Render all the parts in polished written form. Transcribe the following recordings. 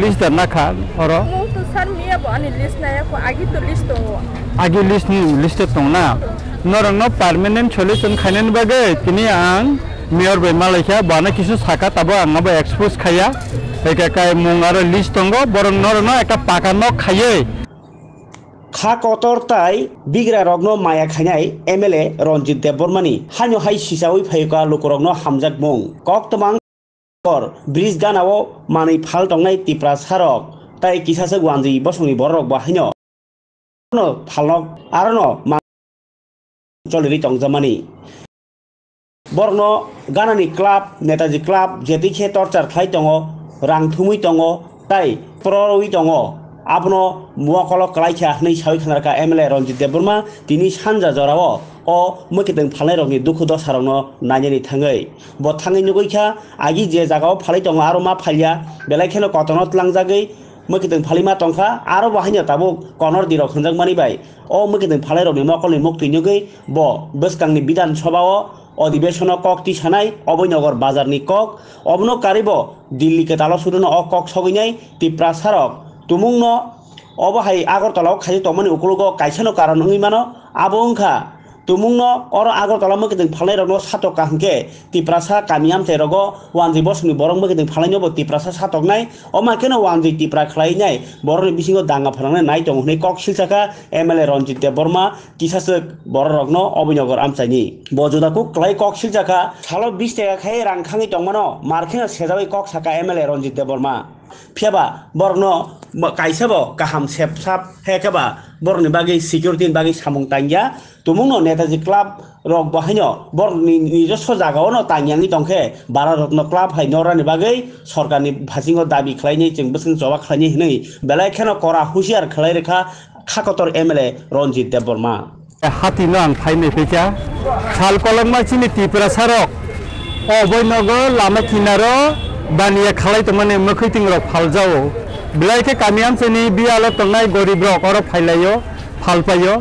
list dan nakha oro to sar miya bo ani list na ko agi to list to agi list ni list tong na norang no permanent solution khainen bage tini ang mayor bai malaikha bana kisu saka tabo ang ba expose khaya eka kai mung aro list tongo borong norang no ekta paka nok khaye খা কতরতাই বিগ্রা রগ্ন মায়া খাইনাই MLA রঞ্জিত দেববর্মানি হানো high সিসাউই ফাইকা লোকরগ্ন হামজাক মুং কক্তমাং কর bridge গানাও মানি ফাল টংনাই তিপ্রা সারক তাই কিসাসে ওয়ানজি বসংনি বরক বাহাইনো no ফালক আরনো চলরি টংজামানি বরন গানানি club Netaji club যেতিখে torture খাই দङ রাং থুমুই দङ তাই প্ররই দङ आपनो मुआकल कलाइखा नै सावि खानारका MLA Ranjit Debbarma तिनि सानजा जराव अ मकेदों फालनाय रंनि दुखु दसारावनो नायनायनि थाङै ब थाङै नुगैखा आगि जे जागाव फालै दङ आरो मा फालिया बेलायखेनो कतनत लांजागै मकेदों फालिमा टंखा आरो बाहायनो ताबो कनर दिराव खनजाक मानिबाय अ मकेदों फालनाय रंनि मुआकलनि मुक्ति नुगै ब बोसकांनि बिधान सभाव अधिवेशन कक तिसानाय अभयनगर बाजारनि कक अबनो कारिब दिल्ली के तालो सुदनो अ कक सगैनाय तिप्रा सारक तुमुंगनो अबहाय आगरतलाव खायि तमनि उकुलगो कायसानो कारण ओंगिमानो आबोंखा तुमुंगनो और आगरतला मकेदों फालनाय रगनो सातक काहंके तिप्रासा कामियाम तेरगो वानजि बसुनि बरं मकेदों फालनायनो तिप्रासा सातकनाय अमाकेनो वानजि तिप्रा खलायनाय बरनि बिसिङो दांगा फालांनाय नाय दङ हनै कक सिलसाका एमएलए रंजित देबबर्मा किसासो बर रगनो अभयनगर आमचाइनि बजुदाकु क्लाय कक सिलसाका सालो 20 टाका खाय रांखाङै दंमानो मारखेनो सेजाबै कक साका एमएलए रंजित देबबर्मा फियाबा बरनो कायसाबो गाहाम सेबसाब हेकेबा बरनि बागै सिकिउरिटिनि बागै सामुं तांगिया तुमुंनो नेताजी क्लाब रक बाहायनो बरनि निजस्व जागावनो तांगियानि दंखे बारा रत्न क्लाब हाय नरानि बागै सरकारनि भासिङो दाबि खालायनि जों बोसोन जवाब खालायनि हनै बेलायखेनो करा हुसियार खालायरेखा खाकतर एमएलए रंजित देबबर्मा हातिनो आं फाइनै फैसा साल कलममा चिनि तिप्रा सारक अभयनगर लामा किनारो बानिया खालाय तमाने मखैतिं रक फालजाओ बिलायखे कामियाम सेनि बियालो तंनाय गरीब रक और फाइलायो फालपायो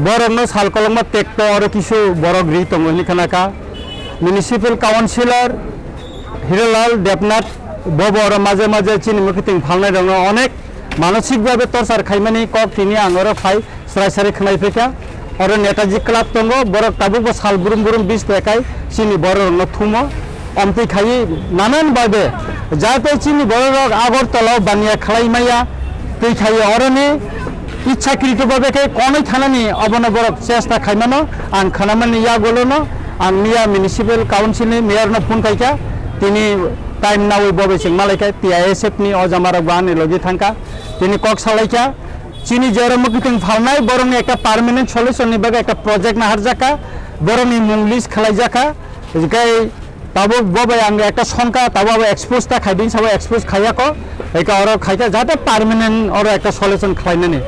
बरनो साल कलममा ट्रेक्टर और किसु बरक रि तंगनि खानाका म्युनिसिपल काउन्सिलर हिरलाल देबनाथ बब और माजे माजे चिनि मखैतिं फालनाय दङ अनेक मानसिक भाबे टर्चार खायमानि कक तिनि आंगर फाइ स्रायसारि खनाय फैका और नेताजी क्लाब दङ बरक ताबुबो साल बुरुम बुरुम 20 टाकाय चिनि बरनो थुमो अम्ति खायि नानान भाबे जाते चिनि बरक आगरतलाव बानिया खालायमाया तै खायि अरनि इच्छाकृत भाबे के कोनै थानानि अबन बरक चेष्टा खायमानो आं खानामानि या गलोनो आं मिया म्युनिसिपल काउन्सिलनि मेयरनो फोन खायका तिनि टाइम नावै बबे सिं मालायका टीआईएसएफ नि अजामारक बानि लगे थांका तिनि कक सालायका चिनि जेरमकिथिं फालनाय बरंनि एकटा पार्मानेंट सल्युशन नि बागै एकटा प्रोजेक्ट नाहारजाका बरंनि मुंलिस खालायजाका गाय ताबो बबे आंगे एकटा संका ताबो एक्सपोज ता खायदिं साबो एक्सपोज खायाको एका और खायका जाते पार्मानेंट और एकटा सल्युशन खालायनानै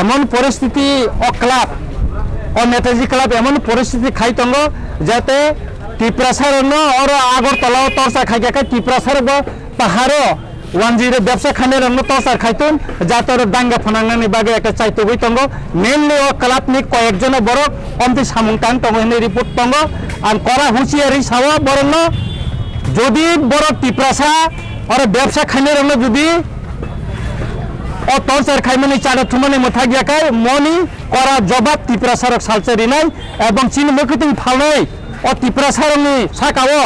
एमन परिस्थिति अ क्लाब अ नेताजी क्लाब एमन परिस्थिति खाय दङ जाते तिप्रासारनो और आगरतलाव टर्चा खायका तिप्रासार पाहारो वानजिरे व्यवसा खाने रंग टर्चार खायतुन जातर दांगा फनांनानै बागे एकटा चाइतोबै दङ मेनलि अ क्लाबनि कयेकजन बरक अमति सामुंतान दङ हनै रिपोर्ट दङ आं करा हुसियारि सावा बरनो जदि बरक तिप्रासा और व्यवसा खाने रंग जदि अ टर्चार खायमानि चारा थुमानि मथा गयाखाय मनि करा जवाब तिप्रासारक सालचेरिनाय एवं चिन मखैतिं फालनाय अ तिप्रासारनि साकाओ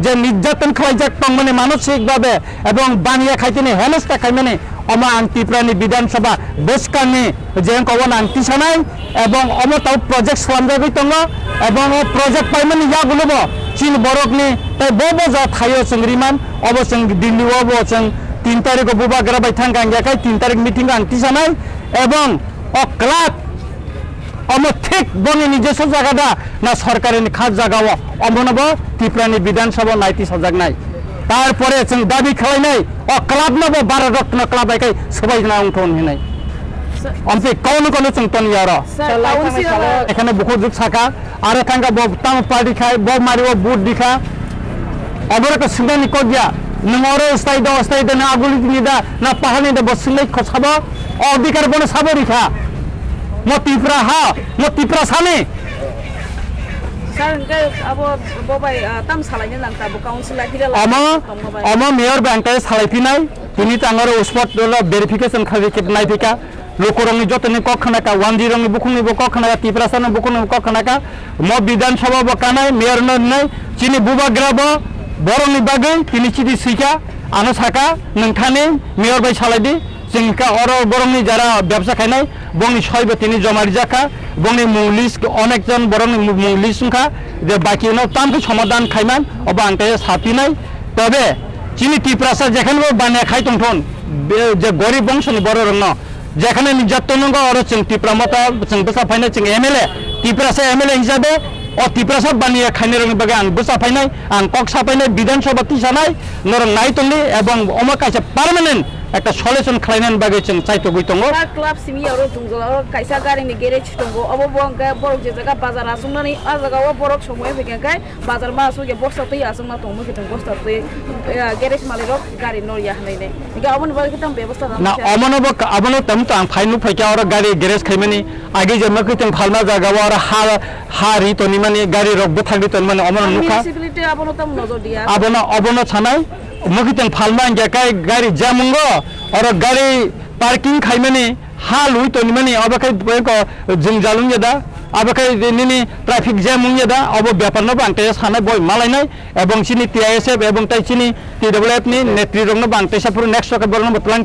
जे निर्यातन खालायजाक तंमाने मानसिक भाबे एवं बानिया खायतिनि हेनस्था खायमानि अमा आं तिप्रानि विधानसभा बोसकानि जें कवन आं तिसानाय एवं अमताव प्रोजेक्ट खालामजाबाय दङ एवं प्रोजेक्ट पाइमानि या गुलबो चिन बरकनि ताय बबो जा थायो संग्रिमान अबसं दिल्ली अबसं 3 तारिख बुबा गराबाय थांगा गायखाय 3 तारिख मिटिं आं तिसानाय एवं अ क्लाब अम ठीक बने निजेस्व जागा ना सरकारनि खास जागाव अमनबो तिप्रानि विधानसभा नायति सजागनाय तारपरे जों दाबि खालायनाय अ क्लाबनबो 12 रत्न क्लाब बायखाय सबायना उंथन होनाय अमसे कौन कौन जों तन यार एखाने बहुत जुग साका आरो थांगा ब ताम पार्टी खाय ब मारिओ बुट दिखा अबरक सिंगानि कगिया नंगरो स्टाइड ना आगुलि दिदा ना पाहानि द बसलै खसाबो अधिकार बने साबरिखा मतिफ्रा हा मतिफ्रा साने Sar ke abo bobai tam salainya nang tabu council lagi dah. Ama mayor bangkai salai pinai, ini tanggar spot dulu verification kali kita naik pika, lokorong jatuh ni kok kena ka, wanjirong bukung ni bukok kena ka, tiprasan bukung ni bukok kena ka, mau bidan sabab bukanai, mayor nai, cini buba grabo, borong ni bagai, kini ciri sika, anu saka, nengkane, mayor bay salai di. Sehingga orang borong ni jara biasa kena, borong ni soy betini jomar jaka, borong ni mulis, onek jan borong ni mulis sungka, je baki no tanpa samadan kaiman, oba angkanya sapi nai, tapi cini tiprasa jekan bo banyak kai tongton, je gori bangsa ni borong no, jekan ni jatuh nunggu orang cing tipramata, cing besar paine cing MLA, tiprasa MLA hijabe, oh tiprasa banyak kai ni orang bagai ang besar paine, ang kok sapaine bidan sabati sanai, norong naik tongli, ebang omak kaisa permanent. একটা solution খাইনান বাগে চং চাইতো গইতঙ্গো club Simi আরো তুংজল আরো কাইসা গাড়ি নি garage তঙ্গো of বংকা বরক যে জায়গা বাজার আসুমনানি আ জায়গাও বরক সময় ফেকাই বাজার মা আসুগে বস্তা তৈ আসুমনা তংমু কিতং বস্তা তৈ গ্যারেজ মালিরক গাড়ি নরিয়া হনাইনে ইগা অবন বাগে কিতং ব্যবস্থা না অমনব আবনো তম তো আং ফাইনু ফাইকা আর গাড়ি গ্যারেজ খাইমানি আগে যে মাকিতং ফালমা জায়গাও আর হারি তনি মানে গাড়ি রকবো থাকদি তন মানে অমন নুখা মিউনিসিপালিটি আবনো তম নজর দিয়া আবনো ছানাই মকিতং ফালমা জায়গায় গাড়ি জামুঙ্গো और गाड़ी पार्किंग खाई मनी हाल हुई तो निमनी अब कहीं को जिंग जालुं जदा अब कहीं निनी ट्रैफिक जैम हुई जदा अब व्यापार न बांटे साने बॉय मालाय नहीं एवं चिनी TISF एवं ताई चिनी TWF नि नेत्री रंग न बांटे सब पूरे नेक्स्ट का बोलना बतलान